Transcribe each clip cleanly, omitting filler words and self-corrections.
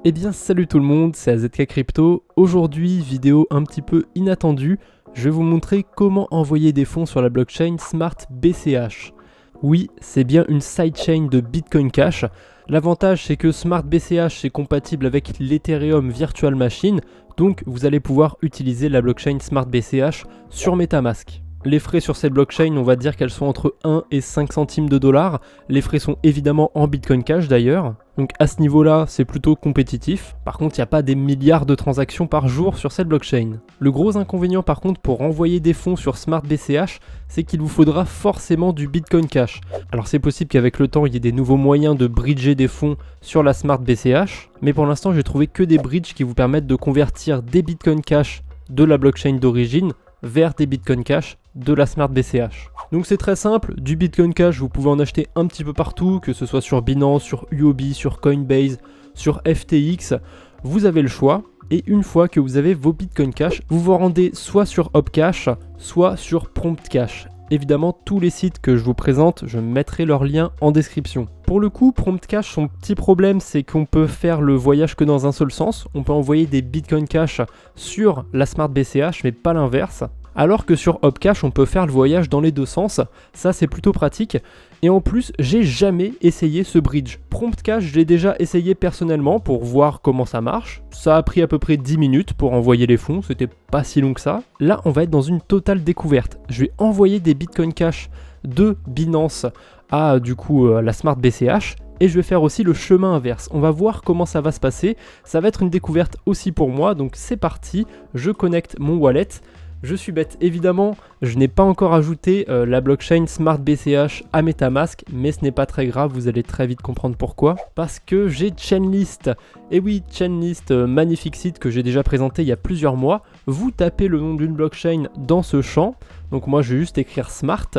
Eh bien salut tout le monde, c'est AZK Crypto. Aujourd'hui, vidéo un petit peu inattendue, je vais vous montrer comment envoyer des fonds sur la blockchain Smart BCH. Oui, c'est bien une sidechain de Bitcoin Cash. L'avantage c'est que Smart BCH est compatible avec l'Ethereum Virtual Machine, donc vous allez pouvoir utiliser la blockchain Smart BCH sur MetaMask. Les frais sur cette blockchain, on va dire qu'elles sont entre 1 et 5 centimes de dollars. Les frais sont évidemment en Bitcoin Cash d'ailleurs. Donc à ce niveau-là, c'est plutôt compétitif. Par contre, il n'y a pas des milliards de transactions par jour sur cette blockchain. Le gros inconvénient par contre pour envoyer des fonds sur Smart BCH, c'est qu'il vous faudra forcément du Bitcoin Cash. Alors c'est possible qu'avec le temps, il y ait des nouveaux moyens de bridger des fonds sur la Smart BCH. Mais pour l'instant, j'ai trouvé que des bridges qui vous permettent de convertir des Bitcoin Cash de la blockchain d'origine vers des Bitcoin Cash de la Smart BCH. Donc c'est très simple, du Bitcoin Cash vous pouvez en acheter un petit peu partout, que ce soit sur Binance, sur Huobi, sur Coinbase, sur FTX, vous avez le choix. Et une fois que vous avez vos Bitcoin Cash, vous vous rendez soit sur Opcash, soit sur PromptCash. Évidemment, tous les sites que je vous présente, je mettrai leur lien en description. Pour le coup, PromptCash, son petit problème, c'est qu'on peut faire le voyage que dans un seul sens. On peut envoyer des Bitcoin Cash sur la Smart BCH, mais pas l'inverse. Alors que sur Opcash, on peut faire le voyage dans les deux sens. Ça, c'est plutôt pratique. Et en plus, j'ai jamais essayé ce bridge. PromptCash, je l'ai déjà essayé personnellement pour voir comment ça marche. Ça a pris à peu près 10 minutes pour envoyer les fonds, c'était pas si long que ça. Là, on va être dans une totale découverte. Je vais envoyer des Bitcoin Cash de Binance à la Smart BCH. Et je vais faire aussi le chemin inverse. On va voir comment ça va se passer. Ça va être une découverte aussi pour moi. Donc c'est parti, je connecte mon wallet. Je suis bête, évidemment, je n'ai pas encore ajouté la blockchain Smart BCH à MetaMask, mais ce n'est pas très grave, vous allez très vite comprendre pourquoi. Parce que j'ai Chainlist. Et oui, Chainlist, magnifique site que j'ai déjà présenté il y a plusieurs mois. Vous tapez le nom d'une blockchain dans ce champ. Donc moi, je vais juste écrire Smart.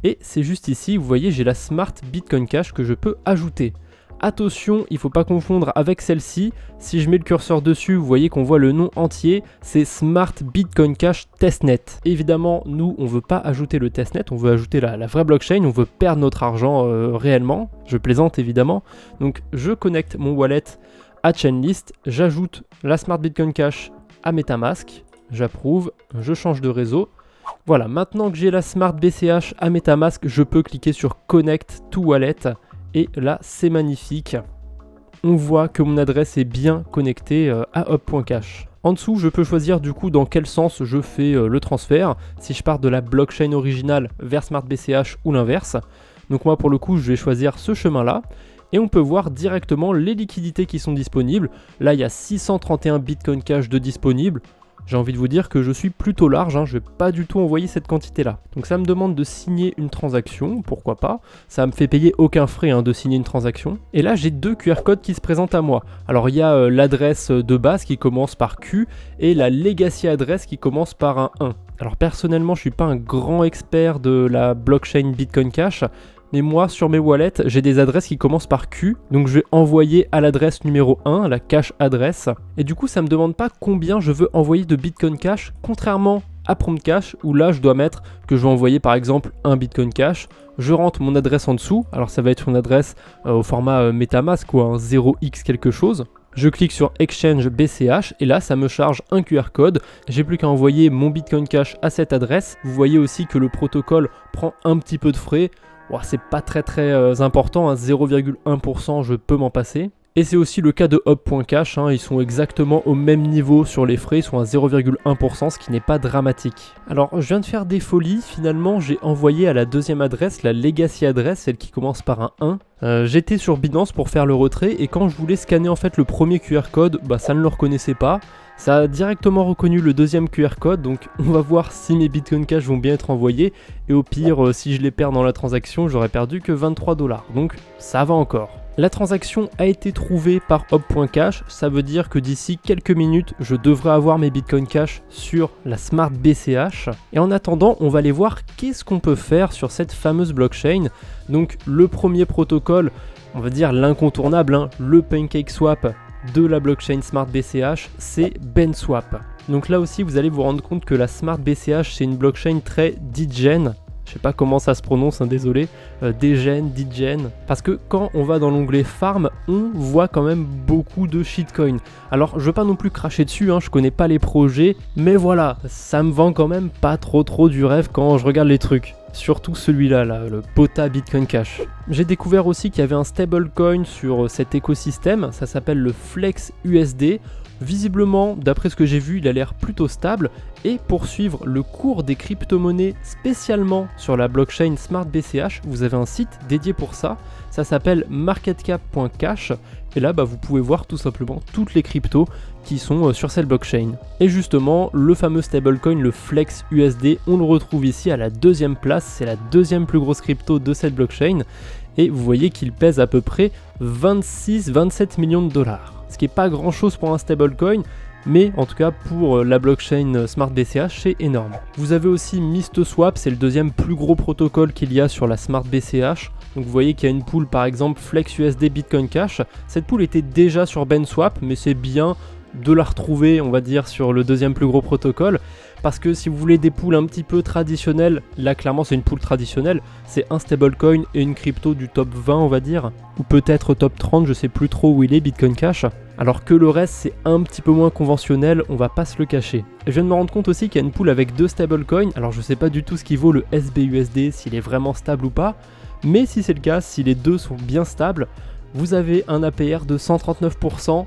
Et c'est juste ici, vous voyez, j'ai la Smart Bitcoin Cash que je peux ajouter. Attention, il ne faut pas confondre avec celle-ci. Si je mets le curseur dessus, vous voyez qu'on voit le nom entier. C'est Smart Bitcoin Cash Testnet. Évidemment, nous, on ne veut pas ajouter le testnet. On veut ajouter la vraie blockchain. On veut perdre notre argent réellement. Je plaisante évidemment. Donc, je connecte mon wallet à Chainlist. J'ajoute la Smart Bitcoin Cash à MetaMask. J'approuve. Je change de réseau. Voilà, maintenant que j'ai la Smart BCH à MetaMask, je peux cliquer sur Connect to Wallet. Et là, c'est magnifique. On voit que mon adresse est bien connectée à Hop.cash. En dessous, je peux choisir du coup dans quel sens je fais le transfert. Si je pars de la blockchain originale vers Smart BCH ou l'inverse. Donc moi, pour le coup, je vais choisir ce chemin-là. Et on peut voir directement les liquidités qui sont disponibles. Là, il y a 631 Bitcoin Cash de disponibles. J'ai envie de vous dire que je suis plutôt large, je ne vais pas du tout envoyer cette quantité-là. Donc ça me demande de signer une transaction, pourquoi pas. Ça me fait payer aucun frais de signer une transaction. Et là, j'ai deux QR codes qui se présentent à moi. Alors il y a l'adresse de base qui commence par Q et la legacy adresse qui commence par un 1. Alors personnellement, je ne suis pas un grand expert de la blockchain Bitcoin Cash. Mais moi, sur mes wallets, j'ai des adresses qui commencent par Q. Donc je vais envoyer à l'adresse numéro 1, la cash adresse. Et du coup, ça ne me demande pas combien je veux envoyer de Bitcoin Cash, contrairement à PromptCash, où là, je dois mettre que je vais envoyer par exemple un Bitcoin Cash. Je rentre mon adresse en dessous. Alors ça va être une adresse au format MetaMask, un 0x quelque chose. Je clique sur Exchange BCH et là ça me charge un QR code. J'ai plus qu'à envoyer mon Bitcoin Cash à cette adresse. Vous voyez aussi que le protocole prend un petit peu de frais. C'est pas très important, 0,1% je peux m'en passer. Et c'est aussi le cas de Hop.cash, ils sont exactement au même niveau sur les frais, ils sont à 0,1%, ce qui n'est pas dramatique. Alors je viens de faire des folies, finalement j'ai envoyé à la deuxième adresse, la legacy adresse, celle qui commence par un 1. J'étais sur Binance pour faire le retrait et quand je voulais scanner en fait le premier QR code, ça ne le reconnaissait pas. Ça a directement reconnu le deuxième QR code, donc on va voir si mes Bitcoin Cash vont bien être envoyés. Et au pire, si je les perds dans la transaction, j'aurais perdu que 23 $. Donc ça va encore. La transaction a été trouvée par Hop.cash, ça veut dire que d'ici quelques minutes, je devrais avoir mes Bitcoin Cash sur la Smart BCH. Et en attendant, on va aller voir qu'est-ce qu'on peut faire sur cette fameuse blockchain. Donc le premier protocole, on va dire l'incontournable, le PancakeSwap de la blockchain Smart BCH, c'est BenSwap. Donc là aussi, vous allez vous rendre compte que la Smart BCH, c'est une blockchain très degen. je sais pas comment ça se prononce, hein, désolé, Degen, parce que quand on va dans l'onglet Farm, on voit quand même beaucoup de shitcoins. Alors je veux pas non plus cracher dessus, hein, je connais pas les projets, mais voilà, ça me vend quand même pas trop du rêve quand je regarde les trucs. Surtout celui-là, le POTA Bitcoin Cash. J'ai découvert aussi qu'il y avait un stablecoin sur cet écosystème, ça s'appelle le Flex USD. Visiblement, d'après ce que j'ai vu, il a l'air plutôt stable. Et pour suivre le cours des crypto-monnaies spécialement sur la blockchain Smart BCH, vous avez un site dédié pour ça. Ça s'appelle marketcap.cash. Et là, vous pouvez voir tout simplement toutes les cryptos qui sont sur cette blockchain. Et justement, le fameux stablecoin, le Flex USD, on le retrouve ici à la 2e place. C'est la 2e plus grosse crypto de cette blockchain. Et vous voyez qu'il pèse à peu près 26-27 millions de dollars. Ce qui n'est pas grand chose pour un stablecoin, mais en tout cas pour la blockchain Smart BCH, c'est énorme. Vous avez aussi MistSwap, c'est le 2e plus gros protocole qu'il y a sur la Smart BCH. Donc vous voyez qu'il y a une pool par exemple Flex USD Bitcoin Cash. Cette pool était déjà sur BenSwap, mais c'est bien de la retrouver, on va dire, sur le 2e plus gros protocole. Parce que si vous voulez des pools un petit peu traditionnels, là clairement c'est une pool traditionnelle, c'est un stablecoin et une crypto du top 20 on va dire, ou peut-être top 30, je sais plus trop où il est, Bitcoin Cash. Alors que le reste c'est un petit peu moins conventionnel, on va pas se le cacher. Et je viens de me rendre compte aussi qu'il y a une pool avec 2 stablecoins, alors je sais pas du tout ce qui vaut le SBUSD, s'il est vraiment stable ou pas, mais si c'est le cas, si les deux sont bien stables, vous avez un APR de 139%.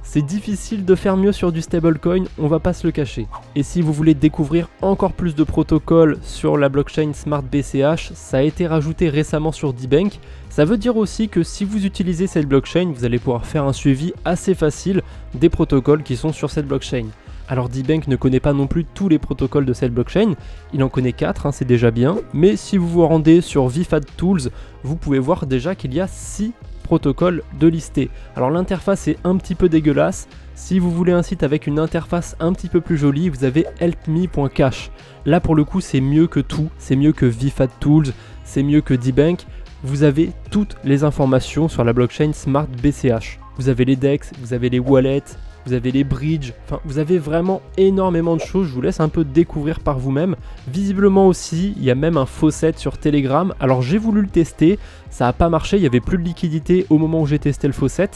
C'est difficile de faire mieux sur du stablecoin, on va pas se le cacher. Et si vous voulez découvrir encore plus de protocoles sur la blockchain Smart BCH, ça a été rajouté récemment sur DBank. Ça veut dire aussi que si vous utilisez cette blockchain, vous allez pouvoir faire un suivi assez facile des protocoles qui sont sur cette blockchain. Alors DBank ne connaît pas non plus tous les protocoles de cette blockchain, il en connaît 4, c'est déjà bien. Mais si vous vous rendez sur VFAT Tools, vous pouvez voir déjà qu'il y a 6 protocole de lister. Alors l'interface est un petit peu dégueulasse. Si vous voulez un site avec une interface un petit peu plus jolie, vous avez helpme.cash. Là pour le coup c'est mieux que tout, c'est mieux que VFAT Tools, c'est mieux que DBank. Vous avez toutes les informations sur la blockchain Smart BCH. Vous avez les DEX, vous avez les wallets, vous avez les bridges, enfin vous avez vraiment énormément de choses, je vous laisse un peu découvrir par vous-même. Visiblement aussi, il y a même un faucet sur Telegram, alors j'ai voulu le tester, ça n'a pas marché, il n'y avait plus de liquidité au moment où j'ai testé le faucet.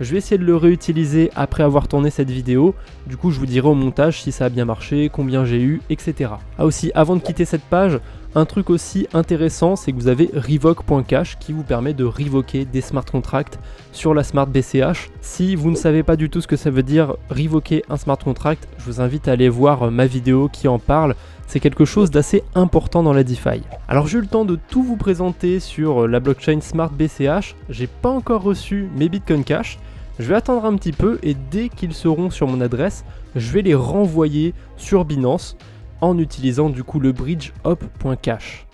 Je vais essayer de le réutiliser après avoir tourné cette vidéo, du coup je vous dirai au montage si ça a bien marché, combien j'ai eu, etc. Ah aussi, avant de quitter cette page, un truc aussi intéressant, c'est que vous avez revoke.cash qui vous permet de revoker des smart contracts sur la Smart BCH. Si vous ne savez pas du tout ce que ça veut dire revoker un smart contract, je vous invite à aller voir ma vidéo qui en parle. C'est quelque chose d'assez important dans la DeFi. Alors j'ai eu le temps de tout vous présenter sur la blockchain Smart BCH. J'ai pas encore reçu mes Bitcoin Cash. Je vais attendre un petit peu et dès qu'ils seront sur mon adresse, je vais les renvoyer sur Binance en utilisant du coup le bridge hop.cash.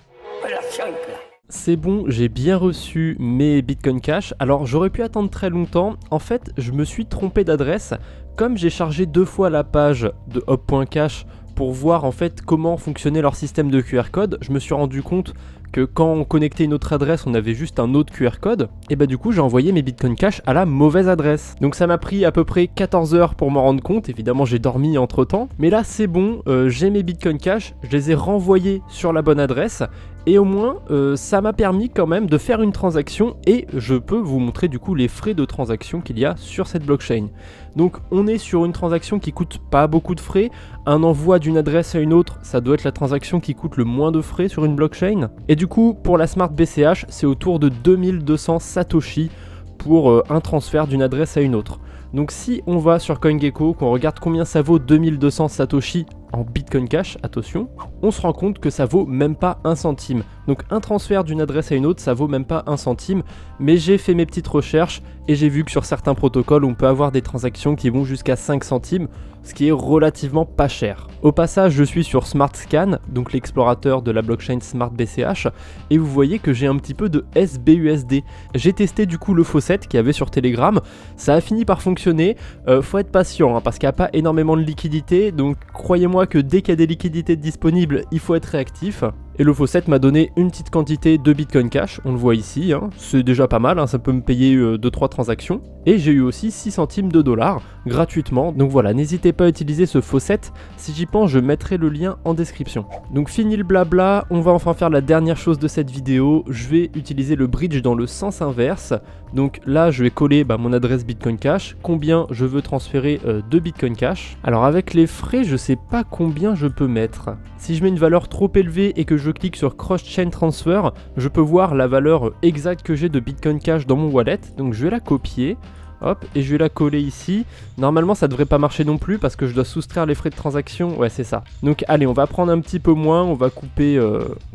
C'est bon, j'ai bien reçu mes Bitcoin Cash. Alors j'aurais pu attendre très longtemps. En fait, je me suis trompé d'adresse. Comme j'ai chargé 2 fois la page de hop.cash pour voir en fait comment fonctionnait leur système de QR code, je me suis rendu compte que quand on connectait une autre adresse, on avait juste un autre QR code, et du coup j'ai envoyé mes Bitcoin Cash à la mauvaise adresse. Donc ça m'a pris à peu près 14 heures pour m'en rendre compte, évidemment j'ai dormi entre temps, mais là c'est bon, j'ai mes Bitcoin Cash, je les ai renvoyés sur la bonne adresse, et au moins ça m'a permis quand même de faire une transaction, et je peux vous montrer du coup les frais de transaction qu'il y a sur cette blockchain. Donc on est sur une transaction qui coûte pas beaucoup de frais, un envoi d'une adresse à une autre, ça doit être la transaction qui coûte le moins de frais sur une blockchain. Et du coup, pour la Smart BCH, c'est autour de 2200 Satoshi pour un transfert d'une adresse à une autre. Donc si on va sur CoinGecko, qu'on regarde combien ça vaut 2200 Satoshi en Bitcoin Cash, attention, on se rend compte que ça vaut même pas 1 centime. Donc un transfert d'une adresse à une autre, ça vaut même pas 1 centime, mais j'ai fait mes petites recherches et j'ai vu que sur certains protocoles, on peut avoir des transactions qui vont jusqu'à 5 centimes, ce qui est relativement pas cher. Au passage, je suis sur SmartScan, donc l'explorateur de la blockchain Smart BCH, et vous voyez que j'ai un petit peu de SBUSD. J'ai testé du coup le faucet qu'il y avait sur Telegram, ça a fini par fonctionner, faut être patient parce qu'il n'y a pas énormément de liquidités, donc croyez-moi que dès qu'il y a des liquidités disponibles, il faut être réactif. Et le faucet m'a donné une petite quantité de Bitcoin Cash, on le voit ici, hein. C'est déjà pas mal, hein, ça peut me payer 2-3 transactions. Et j'ai eu aussi 6 centimes de dollars gratuitement, donc voilà, n'hésitez pas à utiliser ce faucet, si j'y pense je mettrai le lien en description. Donc fini le blabla, on va enfin faire la dernière chose de cette vidéo, je vais utiliser le bridge dans le sens inverse. Donc là je vais coller mon adresse Bitcoin Cash, combien je veux transférer de Bitcoin Cash. Alors avec les frais je sais pas combien je peux mettre. Si je mets une valeur trop élevée et que je clique sur Cross Chain Transfer, je peux voir la valeur exacte que j'ai de Bitcoin Cash dans mon wallet, donc je vais la copier. Hop, et je vais la coller ici. Normalement ça devrait pas marcher non plus parce que je dois soustraire les frais de transaction. Ouais, c'est ça. Donc allez, on va prendre un petit peu moins, on va couper,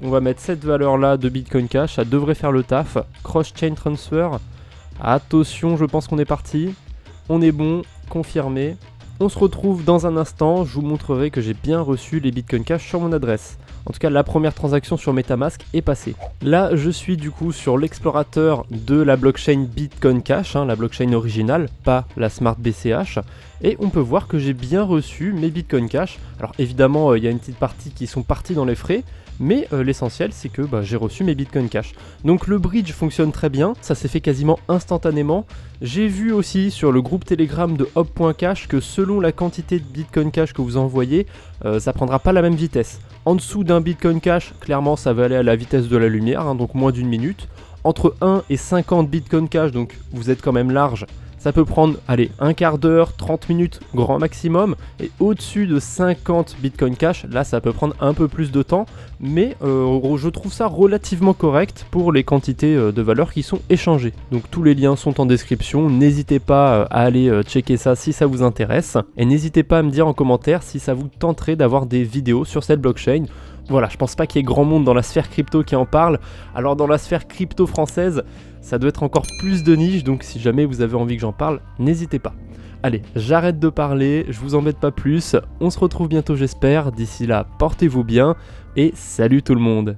on va mettre cette valeur là de Bitcoin Cash, ça devrait faire le taf. Cross Chain Transfer. Attention, je pense qu'on est parti. On est bon, confirmé. On se retrouve dans un instant, je vous montrerai que j'ai bien reçu les Bitcoin Cash sur mon adresse. En tout cas, la première transaction sur Metamask est passée. Là, je suis du coup sur l'explorateur de la blockchain Bitcoin Cash, la blockchain originale, pas la Smart BCH. Et on peut voir que j'ai bien reçu mes Bitcoin Cash. Alors évidemment, il y a une petite partie qui sont partis dans les frais, mais l'essentiel c'est que j'ai reçu mes Bitcoin Cash. Donc le bridge fonctionne très bien, ça s'est fait quasiment instantanément. J'ai vu aussi sur le groupe Telegram de Hop.cash que selon la quantité de Bitcoin Cash que vous envoyez, ça prendra pas la même vitesse. En dessous d'un Bitcoin Cash, clairement ça va aller à la vitesse de la lumière, donc moins d'une minute. Entre 1 et 50 Bitcoin Cash, donc vous êtes quand même large, ça peut prendre, allez, un quart d'heure, 30 minutes, grand maximum. Et au-dessus de 50 Bitcoin Cash, là, ça peut prendre un peu plus de temps. Mais je trouve ça relativement correct pour les quantités de valeur qui sont échangées. Donc tous les liens sont en description. N'hésitez pas à aller checker ça si ça vous intéresse. Et n'hésitez pas à me dire en commentaire si ça vous tenterait d'avoir des vidéos sur cette blockchain. Voilà, je pense pas qu'il y ait grand monde dans la sphère crypto qui en parle. Alors dans la sphère crypto française, ça doit être encore plus de niche, donc si jamais vous avez envie que j'en parle, n'hésitez pas. Allez, j'arrête de parler, je vous embête pas plus, on se retrouve bientôt j'espère, d'ici là, portez-vous bien, et salut tout le monde.